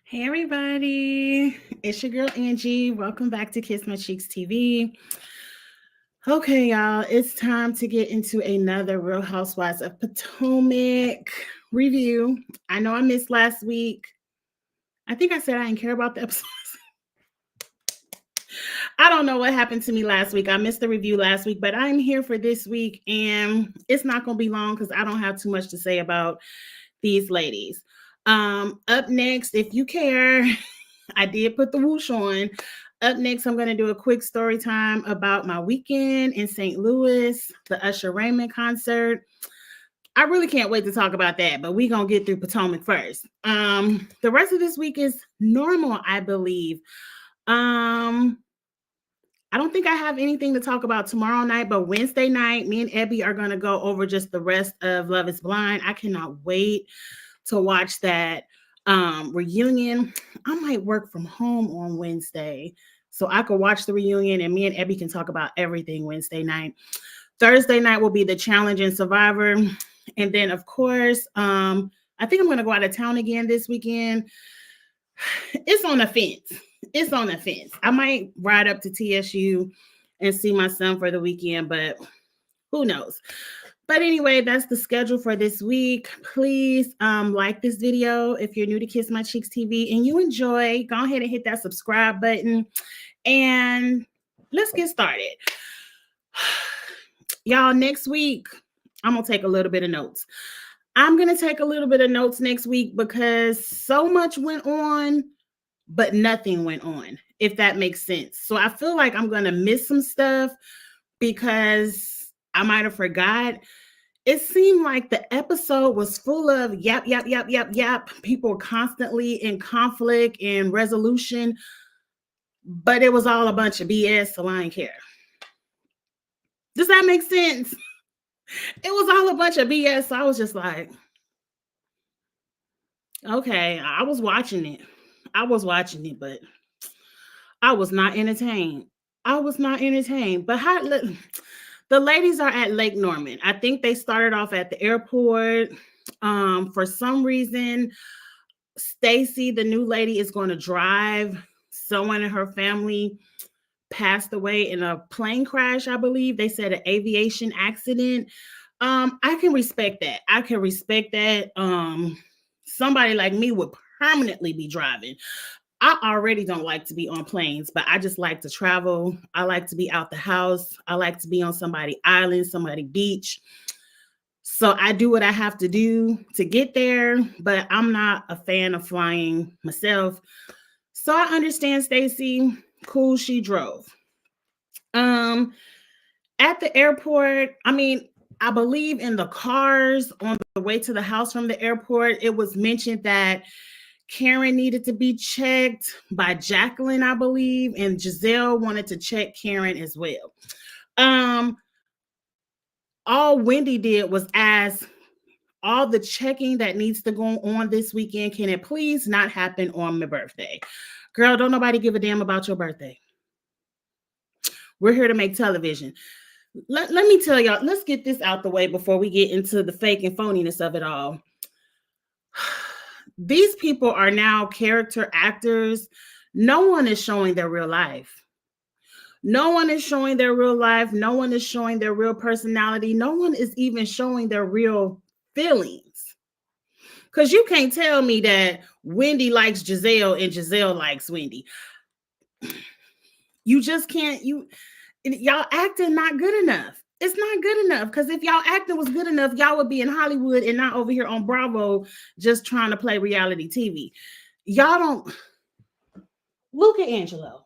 Hey everybody, it's your girl Angie. Welcome back to Kiss My Cheeks TV. Okay, y'all, it's time to get into another Real Housewives of Potomac review. I know I missed last week. I think I said I didn't care about the episodes. I don't know what happened to me last week. I missed the review last week, but I'm here for this week and it's not going to be long because I don't have too much to say about these ladies. Up next, if you care, I did put the whoosh on. Up next, I'm going to do a quick story time about my weekend in St. Louis, the Usher Raymond concert. I really can't wait to talk about that, but we're going to get through Potomac first. The rest of this week is normal, I believe. I don't think I have anything to talk about tomorrow night, but Wednesday night, me and Ebby are going to go over just the rest of Love is Blind. I cannot wait to watch that reunion. I might work from home on Wednesday so I could watch the reunion and me and Ebby can talk about everything Wednesday night. Thursday night will be the challenge and Survivor. And then, of course, I think I'm going to go out of town again this weekend. It's on the fence. It's on the fence. I might ride up to TSU and see my son for the weekend, but who knows? But anyway, that's the schedule for this week. Please like this video if you're new to Kiss My Cheeks TV and you enjoy. Go ahead and hit that subscribe button. And let's get started. Y'all, next week, I'm going to take a little bit of notes. I'm going to take a little bit of notes next week because so much went on, but nothing went on, if that makes sense. So I feel like I'm going to miss some stuff because I might have forgot. It seemed like the episode was full of yap, yap, yap, yap, yap. People constantly in conflict and resolution, but it was all a bunch of BS, so I ain't care. Does that make sense? It was all a bunch of BS, so I was just like, okay, I was watching it. But I was not entertained. But the ladies are at Lake Norman. I think they started off at the airport. For some reason, Stacy, the new lady, is going to drive. Someone in her family passed away in a plane crash, I believe. They said an aviation accident. I can respect that. Somebody like me would permanently be driving. I already don't like to be on planes, but I just like to travel. I like to be out the house. I like to be on somebody's island, somebody's beach. So I do what I have to do to get there, but I'm not a fan of flying myself. So I understand Stacy. Cool, she drove. At the airport, I believe in the cars on the way to the house from the airport, it was mentioned that Karen needed to be checked by Jacqueline, I believe, and Gizelle wanted to check Karen as well. All Wendy did was ask all the checking that needs to go on this weekend, can it please not happen on my birthday? Girl, don't nobody give a damn about your birthday. We're here to make television. Let me tell y'all, let's get this out the way before we get into the fake and phoniness of it all. These people are now character actors. No one is showing their real life. No one is showing their real life. No one is showing their real personality. No one is even showing their real feelings. Because you can't tell me that Wendy likes Gizelle and Gizelle likes Wendy. You just can't. Y'all acting not good enough. It's not good enough, because if y'all acting was good enough, y'all would be in Hollywood and not over here on Bravo just trying to play reality TV. Y'all don't look at Angelo.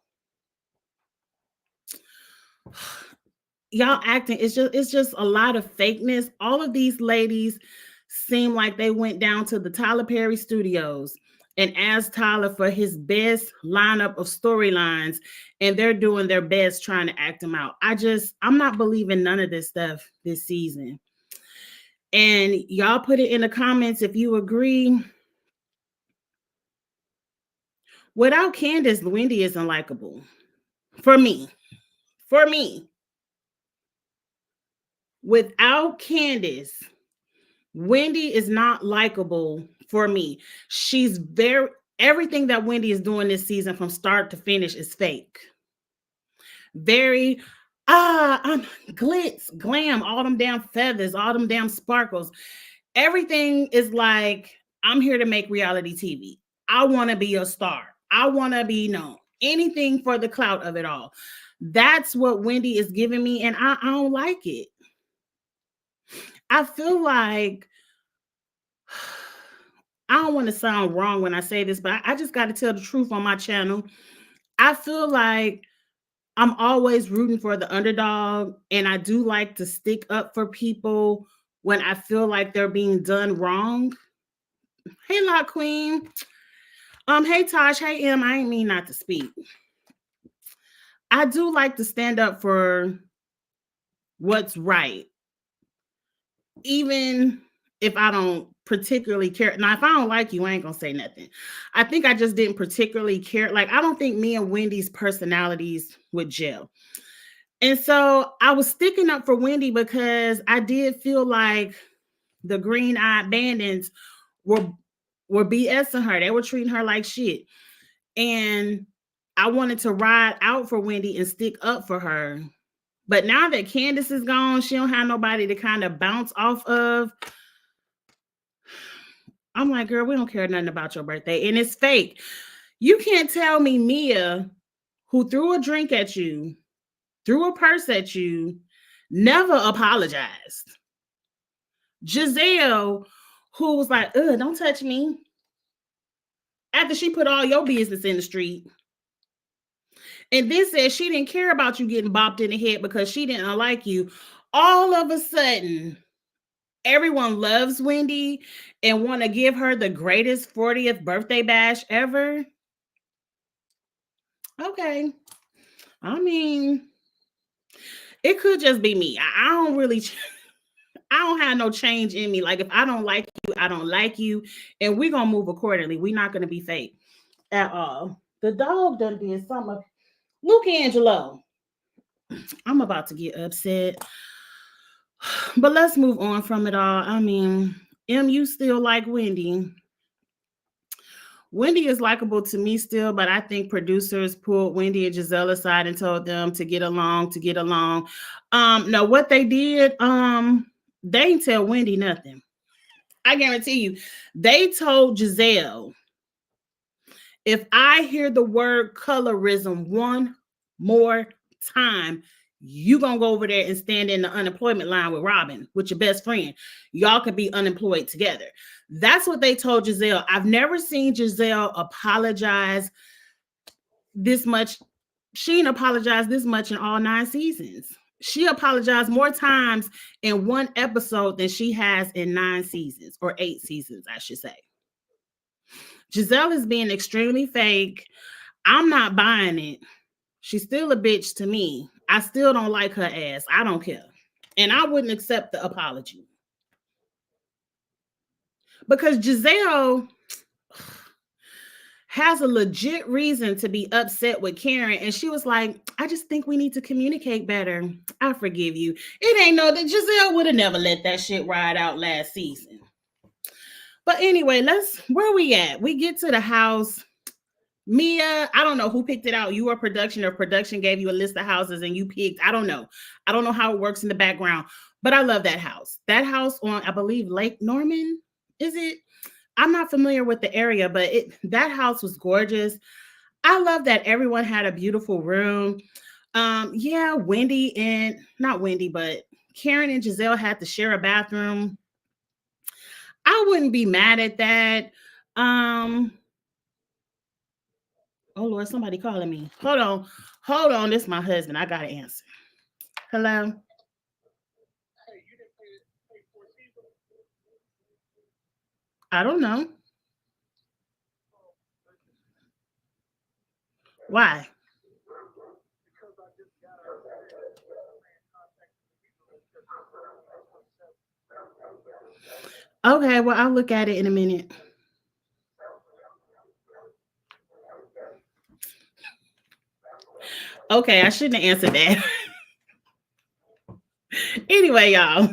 Y'all acting, it's just a lot of fakeness. All of these ladies seem like they went down to the Tyler Perry studios and asked Tyler for his best lineup of storylines, and they're doing their best trying to act them out. I'm not believing none of this stuff this season. And y'all put it in the comments if you agree. Without Candace, Wendy isn't likable. For me. Without Candace, Wendy is not likable for me. Everything that Wendy is doing this season from start to finish is fake. Very I'm glitz, glam, all them damn feathers, all them damn sparkles. Everything is like, I'm here to make reality TV. I want to be a star. I want to be known. Anything for the clout of it all. That's what Wendy is giving me, and I don't like it. I feel like I don't want to sound wrong when I say this, but I just got to tell the truth on my channel. I feel like I'm always rooting for the underdog, and I do like to stick up for people when I feel like they're being done wrong. Hey, Lock Queen. Hey, Tosh. Hey, M. I ain't mean not to speak. I do like to stand up for what's right, even if I don't particularly care. Now, if I don't like you, I ain't gonna say nothing. I think I just didn't particularly care. Like, I don't think me and Wendy's personalities would gel. And so I was sticking up for Wendy because I did feel like the Green Eyed Bandits were BSing her. They were treating her like shit. And I wanted to ride out for Wendy and stick up for her. But now that Candace is gone, she don't have nobody to kind of bounce off of. I'm like, girl, we don't care nothing about your birthday. And it's fake. You can't tell me Mia, who threw a drink at you, threw a purse at you, never apologized. Giselle, who was like, don't touch me, after she put all your business in the street. And then said she didn't care about you getting bopped in the head because she didn't like you. All of a sudden, everyone loves Wendy and want to give her the greatest 40th birthday bash ever. Okay. I mean, it could just be me. I don't really, I don't have no change in me. Like, if I don't like you, I don't like you. And we're going to move accordingly. We're not going to be fake at all. The dog done did something. Luke Angelo. I'm about to get upset. But let's move on from it all. I mean, you still like Wendy. Wendy is likable to me still, but I think producers pulled Wendy and Giselle aside and told them to get along, No, what they did, they didn't tell Wendy nothing. I guarantee you, they told Giselle, if I hear the word colorism one more time, you gonna go over there and stand in the unemployment line with Robin, with your best friend. Y'all could be unemployed together. That's what they told Giselle. I've never seen Giselle apologize this much. She didn't apologize this much in all 9 seasons. She apologized more times in one episode than she has in 9 seasons, or 8 seasons, I should say. Giselle is being extremely fake. I'm not buying it. She's still a bitch to me. I still don't like her ass. I don't care. And I wouldn't accept the apology. Because Giselle has a legit reason to be upset with Karen. And she was like, I just think we need to communicate better. I forgive you. It ain't no that Giselle would have never let that shit ride out last season. But anyway, where we at? We get to the house. Mia, I don't know who picked it out. You or production gave you a list of houses and you picked. I don't know. I don't know how it works in the background, but I love that house. That house on, I believe, Lake Norman, is it? I'm not familiar with the area, but that house was gorgeous. I love that everyone had a beautiful room. Yeah, not Wendy, but Karen and Giselle had to share a bathroom. I wouldn't be mad at that. Oh Lord, somebody calling me. Hold on. This is my husband. I gotta answer. Hello. I don't know. Why? Okay, well, I'll look at it in a minute. Okay, I shouldn't have answered that. Anyway, y'all,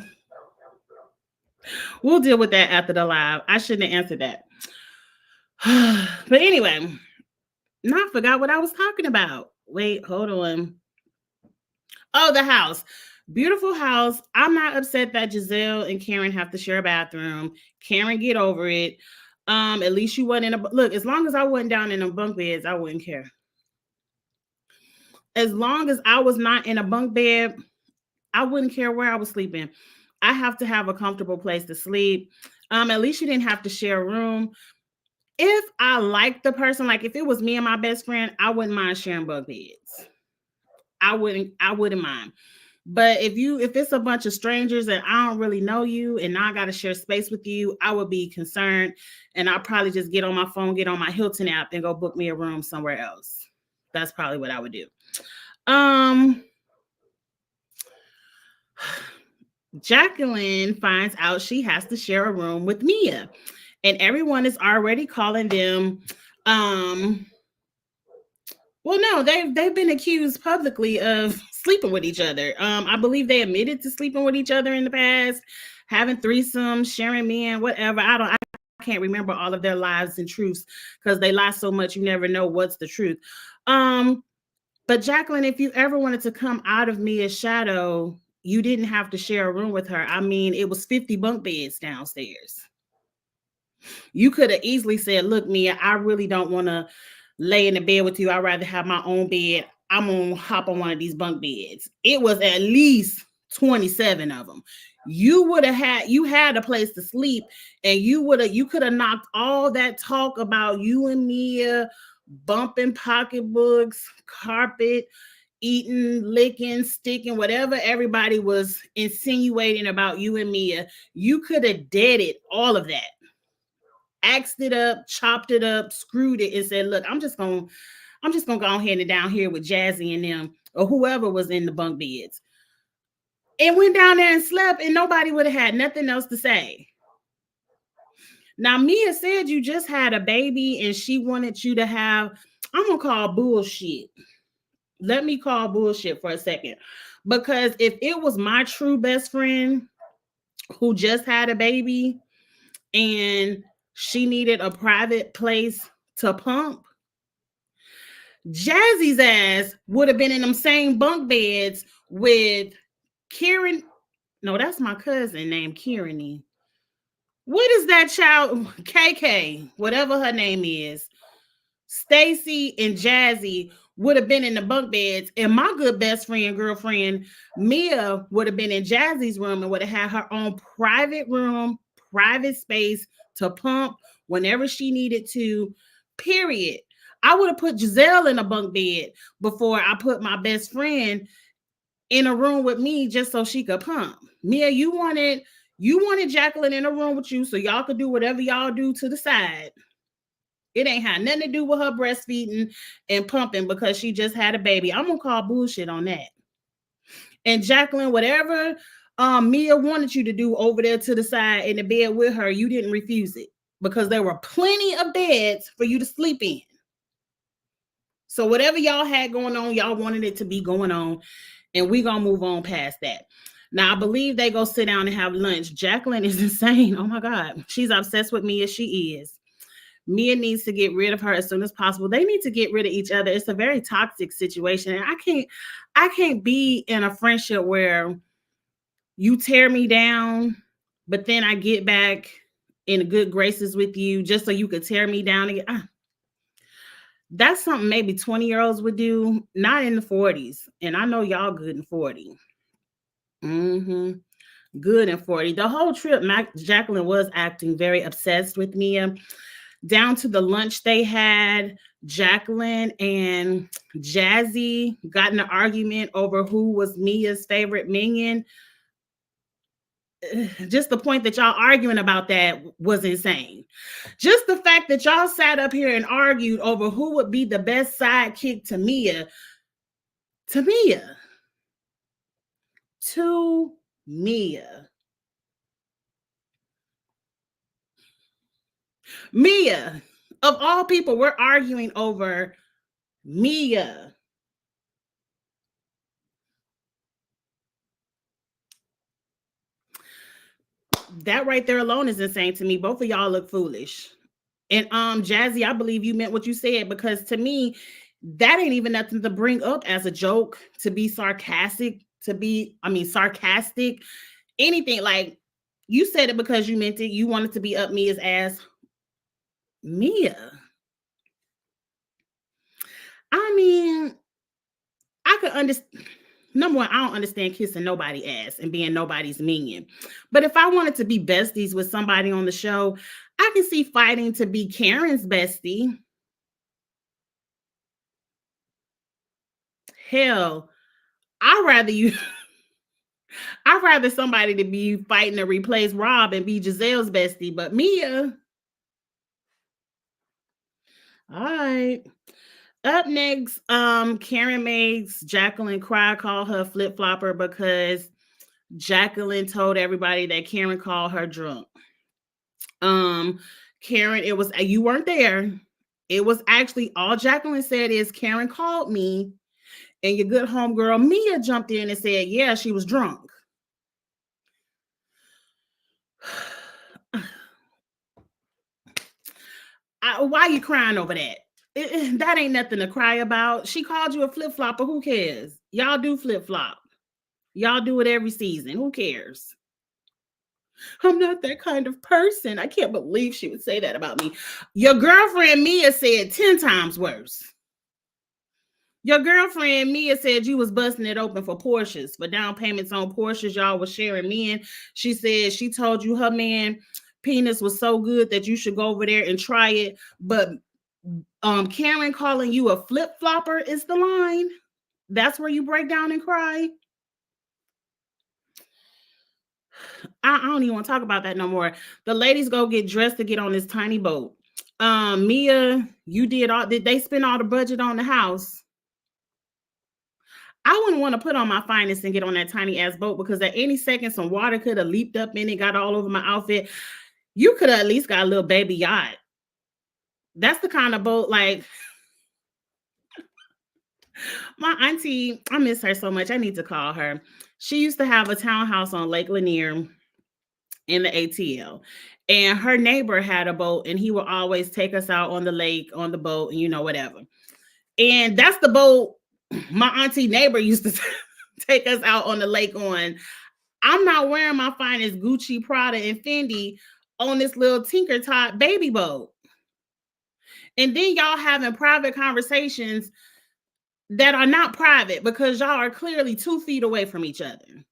we'll deal with that after the live. I shouldn't have answered that. But anyway, now I forgot what I was talking about. Wait, hold on. Oh, the house. Beautiful house. I'm not upset that Giselle and Karen have to share a bathroom. Karen, get over it. At least you wasn't in a look. As long as I wasn't down in the bunk beds, I wouldn't care. As long as I was not in a bunk bed, I wouldn't care where I was sleeping. I have to have a comfortable place to sleep. At least you didn't have to share a room. If I liked the person, like if it was me and my best friend, I wouldn't mind sharing bunk beds. I wouldn't mind. But if it's a bunch of strangers and I don't really know you and now I gotta share space with you, I would be concerned and I'll probably just get on my phone, get on my Hilton app and go book me a room somewhere else. That's probably what I would do. Um Jacqueline finds out she has to share a room with Mia, and everyone is already calling them. Um, well, no, they've been accused publicly of sleeping with each other. I believe they admitted to sleeping with each other in the past, having threesomes, sharing men, whatever. I can't remember all of their lies and truths because they lie so much you never know what's the truth. Um, but Jacqueline, if you ever wanted to come out of Mia's shadow, you didn't have to share a room with her. I mean, it was 50 bunk beds downstairs. You could have easily said, look, Mia, I really don't want to lay in the bed with you. I'd rather have my own bed. I'm going to hop on one of these bunk beds. It was at least 27 of them. You had a place to sleep and you could have knocked all that talk about you and Mia bumping pocketbooks, carpet, eating, licking, sticking, whatever everybody was insinuating about you and Mia. You could have deaded all of that, axed it up, chopped it up, screwed it, and said, "Look, I'm just gonna go ahead and down here with Jazzy and them or whoever was in the bunk beds." And went down there and slept, and nobody would have had nothing else to say. Now, Mia said you just had a baby and she wanted you to have, I'm gonna call bullshit. Let me call bullshit for a second. Because if it was my true best friend who just had a baby and she needed a private place to pump, Jazzy's ass would have been in them same bunk beds with Kieran. No, that's my cousin named Kieran. What is that child? KK, whatever her name is. Stacy and Jazzy would have been in the bunk beds, and my good best friend, girlfriend, Mia would have been in Jazzy's room and would have had her own private room, private space to pump whenever she needed to. Period. I would have put Giselle in a bunk bed before I put my best friend in a room with me just so she could pump. Mia, you wanted Jacqueline in a room with you so y'all could do whatever y'all do to the side. It ain't had nothing to do with her breastfeeding and pumping because she just had a baby. I'm gonna call bullshit on that. And Jacqueline, whatever Mia wanted you to do over there to the side in the bed with her, you didn't refuse it because there were plenty of beds for you to sleep in. So whatever y'all had going on, y'all wanted it to be going on, and we gonna move on past that. Now I believe they go sit down and have lunch. Jacqueline is insane. Oh my God, she's obsessed with Mia. She is. Mia needs to get rid of her as soon as possible. They need to get rid of each other. It's a very toxic situation. And I can't be in a friendship where you tear me down, but then I get back in good graces with you just so you could tear me down again. That's something maybe 20-year-olds would do, not in the 40s. And I know y'all good in 40. Mm-hmm. Good in 40. The whole trip, Jacqueline was acting very obsessed with Mia, down to the lunch they had. Jacqueline and Jazzy got in an argument over who was Mia's favorite minion. Just the point that y'all arguing about that was insane. Just the fact that y'all sat up here and argued over who would be the best sidekick to Mia, to Mia, to Mia. Mia, of all people, we're arguing over Mia. That right there alone is insane to me. Both of y'all look foolish. And Jazzy, I believe you meant what you said, because to me, that ain't even nothing to bring up as a joke, to be sarcastic, sarcastic, anything. Like, you said it because you meant it. You wanted to be up Mia's ass. Mia. I mean, I could understand. Number one, I don't understand kissing nobody's ass and being nobody's minion. But if I wanted to be besties with somebody on the show, I can see fighting to be Karen's bestie. Hell, I'd rather you I'd rather somebody to be fighting to replace Rob and be Giselle's bestie, but Mia. All right. Up next, Karen makes Jacqueline cry, call her flip flopper because Jacqueline told everybody that Karen called her drunk. Karen, it was, you weren't there. It was actually, all Jacqueline said is Karen called me, and your good homegirl Mia jumped in and said, yeah, she was drunk. Why are you crying over that? That ain't nothing to cry about. She called you a flip flopper. Who cares? Y'all do flip flop. Y'all do it every season. Who cares? I'm not that kind of person. I can't believe she would say that about me. Your girlfriend Mia said 10 times worse. Your girlfriend Mia said you was busting it open for Porsches, for down payments on Porsches. Y'all was sharing men. She said she told you her man penis was so good that you should go over there and try it. But Karen calling you a flip flopper is the line. That's where you break down and cry. I don't even want to talk about that no more. The ladies go get dressed to get on this tiny boat. Mia, did they spend all the budget on the house? I wouldn't want to put on my finest and get on that tiny ass boat, because at any second some water could have leaped up in it, got all over my outfit. You could have at least got a little baby yacht. That's the kind of boat, like, my auntie, I miss her so much. I need to call her. She used to have a townhouse on Lake Lanier in the ATL. And her neighbor had a boat, and he would always take us out on the lake, on the boat, and whatever. And that's the boat my auntie neighbor used to take us out on the lake on. I'm not wearing my finest Gucci, Prada, and Fendi on this little Tinker Tot baby boat. And then y'all having private conversations that are not private, because y'all are clearly 2 feet away from each other.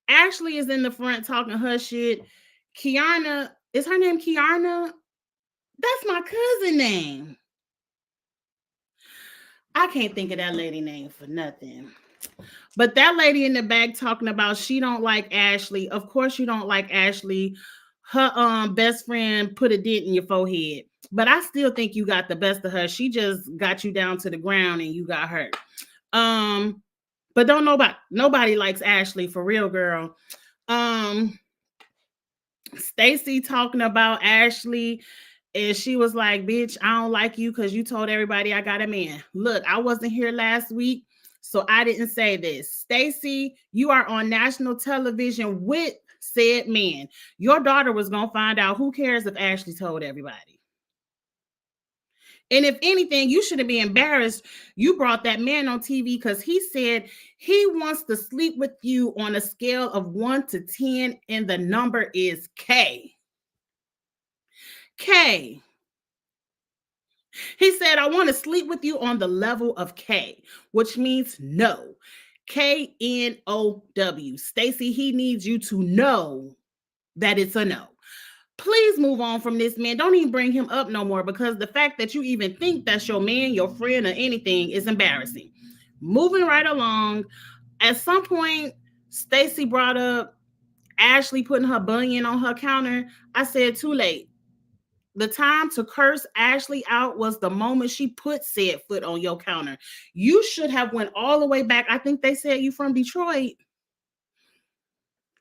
Ashley is in the front talking her shit. Kiana, is her name Kiana? That's my cousin name. I can't think of that lady name for nothing. But that lady in the back talking about she don't like Ashley. Of course you don't like Ashley. Her best friend put a dent in your forehead. But I still think you got the best of her. She just got you down to the ground and you got hurt. But don't nobody likes Ashley, for real, girl. Stacy talking about Ashley, and she was like, bitch, I don't like you because you told everybody I got a man. Look, I wasn't here last week, so I didn't say this. Stacy, you are on national television with said man. Your daughter was going to find out. Who cares if Ashley told everybody? And if anything, you shouldn't be embarrassed. You brought that man on TV because he said he wants to sleep with you on a scale of 1 to 10, and the number is K. K. He said, I want to sleep with you on the level of K, which means no. K-N-O-W. Stacy, he needs you to know that it's a no. Please move on from this man. Don't even bring him up no more, because the fact that you even think that's your man, your friend, or anything is embarrassing. Moving right along. At some point, Stacy brought up Ashley putting her bunion on her counter. I said, too late. The time to curse Ashley out was the moment she put said foot on your counter. You should have went all the way back. I think they said you from Detroit.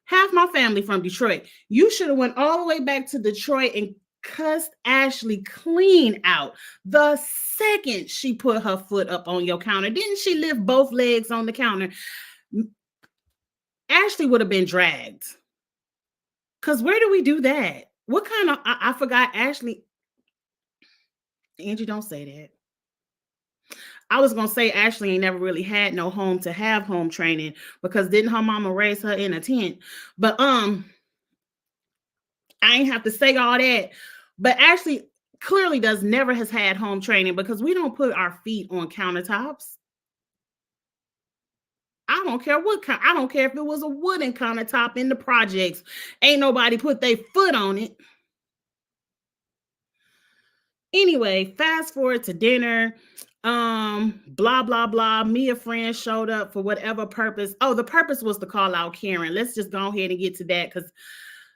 Half my family from Detroit. You should have went all the way back to Detroit and cussed Ashley clean out the second she put her foot up on your counter. Didn't she lift both legs on the counter? Ashley would have been dragged. Because where do we do that? What kind of, I forgot Ashley. Angie, don't say that. I was gonna say Ashley ain't never really had no home to have home training because didn't her mama raise her in a tent? But I ain't have to say all that. But Ashley clearly does never has had home training because we don't put our feet on countertops. I don't care what kind. I don't care if it was a wooden countertop in the projects. Ain't nobody put their foot on it. Anyway, fast forward to dinner. Blah blah blah. Mia friend showed up for whatever purpose. Oh, the purpose was to call out Karen. Let's just go ahead and get to that because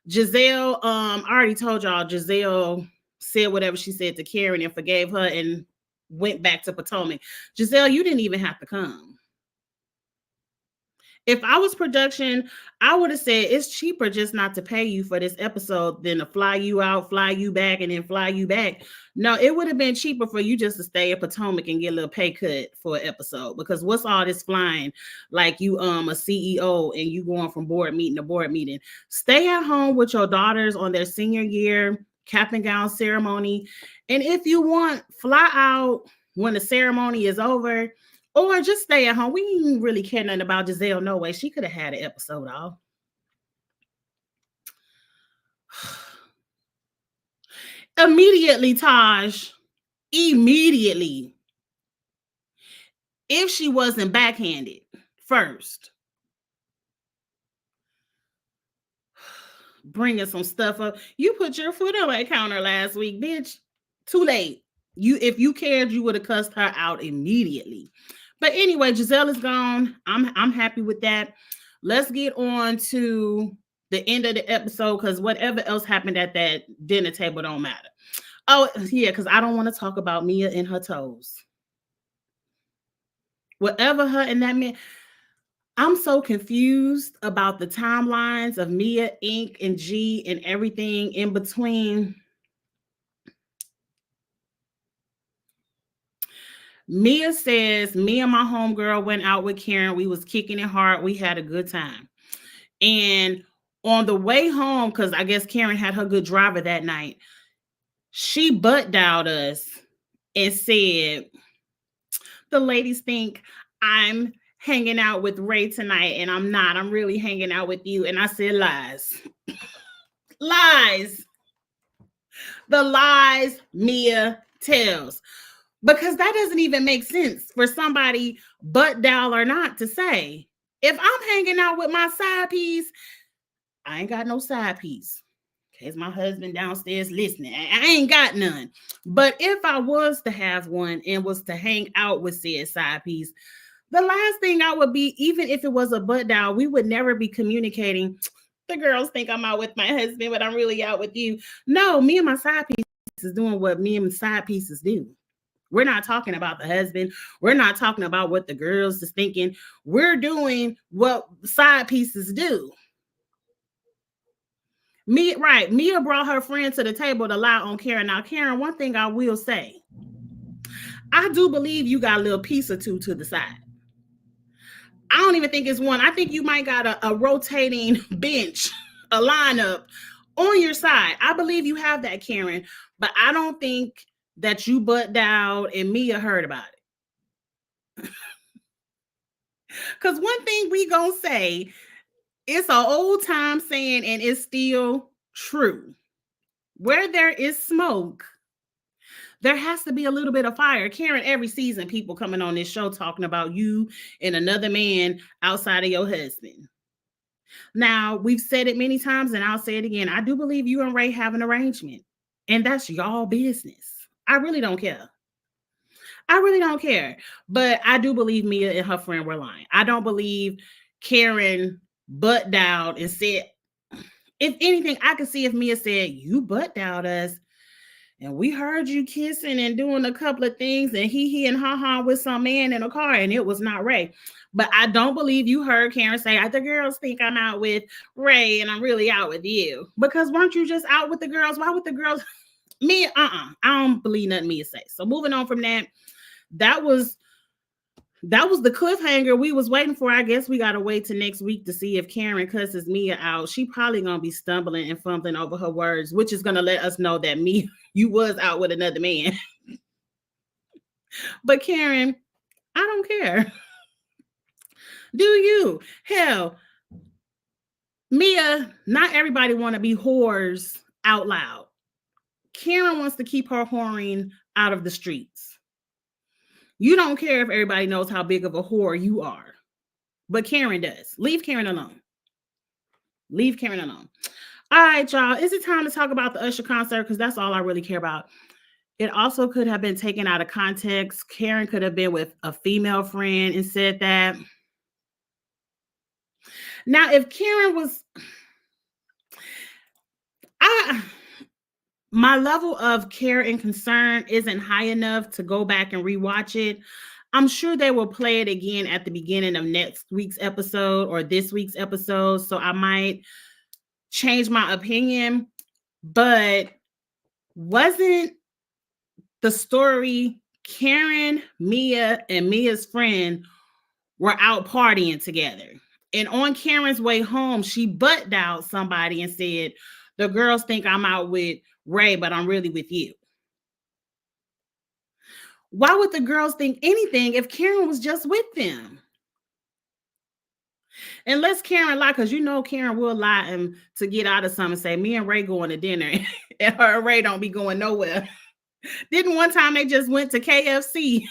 Gizelle, I already told y'all, Gizelle said whatever she said to Karen and forgave her and went back to Potomac. Gizelle, you didn't even have to come. If I was production, I would have said it's cheaper just not to pay you for this episode than to fly you out, fly you back, and then fly you back. No, it would have been cheaper for you just to stay at Potomac and get a little pay cut for an episode. Because what's all this flying like you a CEO and you going from board meeting to board meeting? Stay at home with your daughters on their senior year cap and gown ceremony. And if you want, fly out when the ceremony is over. Or just stay at home. We didn't really care nothing about Gizelle. No way. She could have had an episode off. Immediately, Taj. Immediately. If she wasn't backhanded first. Bringing some stuff up. You put your foot on that counter last week, bitch. Too late. If you cared, you would have cussed her out immediately. But anyway, Gizelle is gone. I'm happy with that. Let's get on to the end of the episode because whatever else happened at that dinner table don't matter. Oh, yeah, because I don't want to talk about Mia and her toes. Whatever her and that man. I'm so confused about the timelines of Mia, Inc., and G and everything in between. Mia says, me and my homegirl went out with Karen. We was kicking it hard. We had a good time. And on the way home, because I guess Karen had her good driver that night, she butt dialed us and said, the ladies think I'm hanging out with Ray tonight, and I'm not. I'm really hanging out with you. And I said, lies. Lies. The lies Mia tells. Because that doesn't even make sense for somebody, butt dial or not, to say, if I'm hanging out with my side piece, I ain't got no side piece. In case my husband downstairs listening, I ain't got none. But if I was to have one and was to hang out with said side piece, the last thing I would be, even if it was a butt dial, we would never be communicating. The girls think I'm out with my husband, but I'm really out with you. No, me and my side piece is doing what me and my side pieces do. We're not talking about the husband. We're not talking about what the girls is thinking. We're doing what side pieces do. Mia brought her friend to the table to lie on Karen. Now, Karen, one thing I will say, I do believe you got a little piece or two to the side. I don't even think it's one. I think you might got a rotating bench, a lineup on your side. I believe you have that, Karen, but I don't think that you butt down and Mia heard about it. Because one thing we gonna say, it's an old time saying and it's still true. Where there is smoke, there has to be a little bit of fire. Karen, every season people coming on this show talking about you and another man outside of your husband. Now, we've said it many times and I'll say it again. I do believe you and Ray have an arrangement and that's y'all business. I really don't care. I really don't care. But I do believe Mia and her friend were lying. I don't believe Karen butt dialed and said, if anything, I could see if Mia said, you butt dialed us and we heard you kissing and doing a couple of things and he and ha with some man in a car and it was not Ray. But I don't believe you heard Karen say, the girls think I'm out with Ray and I'm really out with you. Because weren't you just out with the girls? Why would the girls... Mia, I don't believe nothing Mia say. So moving on from that, that was the cliffhanger we was waiting for. I guess we gotta wait till next week to see if Karen cusses Mia out. She probably gonna be stumbling and fumbling over her words, which is gonna let us know that Mia, you was out with another man. But Karen, I don't care. Do you? Hell, Mia, not everybody want to be whores out loud. Karen wants to keep her whoring out of the streets. You don't care if everybody knows how big of a whore you are, but Karen does. Leave Karen alone. Leave Karen alone. All right, y'all. Is it time to talk about the Usher concert? Because that's all I really care about. It also could have been taken out of context. Karen could have been with a female friend and said that. Now, if Karen was, I my level of care and concern isn't high enough to go back and rewatch it. I'm sure they will play it again at the beginning of next week's episode or this week's episode. So I might change my opinion. But wasn't the story Karen, Mia, and Mia's friend were out partying together? And on Karen's way home, she butt dialed somebody and said, "The girls think I'm out with Ray, but I'm really with you." Why would the girls think anything if Karen was just with them? Unless Karen lie, because you know Karen will lie and to get out of something and say, "Me and Ray going to dinner," and her and Ray don't be going nowhere. Didn't one time they just went to KFC?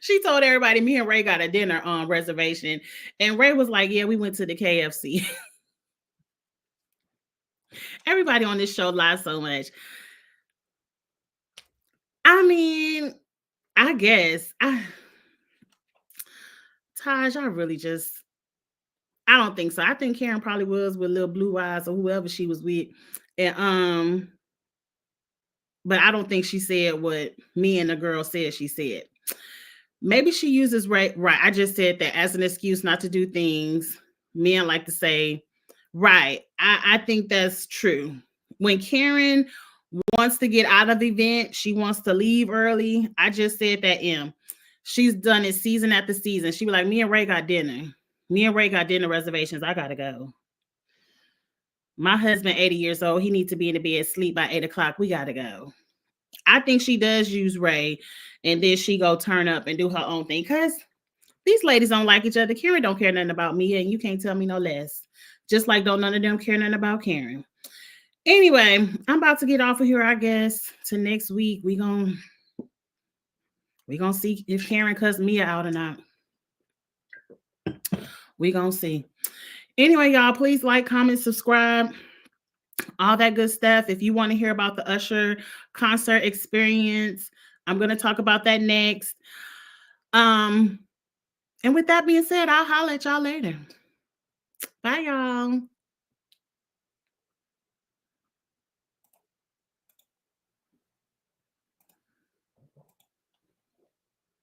She told everybody, "Me and Ray got a dinner reservation," and Ray was like, "Yeah, we went to the KFC." Everybody on this show lies so much. I mean, I guess Taj, I really just I don't think so. I think Karen probably was with little blue eyes or whoever she was with. And but I don't think she said what me and the girl said she said. Maybe she uses right. I just said that as an excuse not to do things. Men like to say, right. I think that's true. When Karen wants to get out of the event, she wants to leave early. I just said that she's done it season after season. She be like, "Me and Ray got dinner. Me and Ray got dinner reservations. I gotta go. My husband, 80 years old, he needs to be in the bed, sleep by 8 o'clock. We gotta go." I think she does use Ray, and then she go turn up and do her own thing. Cause these ladies don't like each other. Karen don't care nothing about me, and you can't tell me no less. Just like don't none of them care nothing about Karen. Anyway, I'm about to get off of here, I guess. To next week. We gonna see if Karen cuts Mia out or not. We gonna see. Anyway, y'all, please like, comment, subscribe, all that good stuff. If you want to hear about the Usher concert experience, I'm gonna talk about that next. And with that being said, I'll holler at y'all later. Bye, y'all.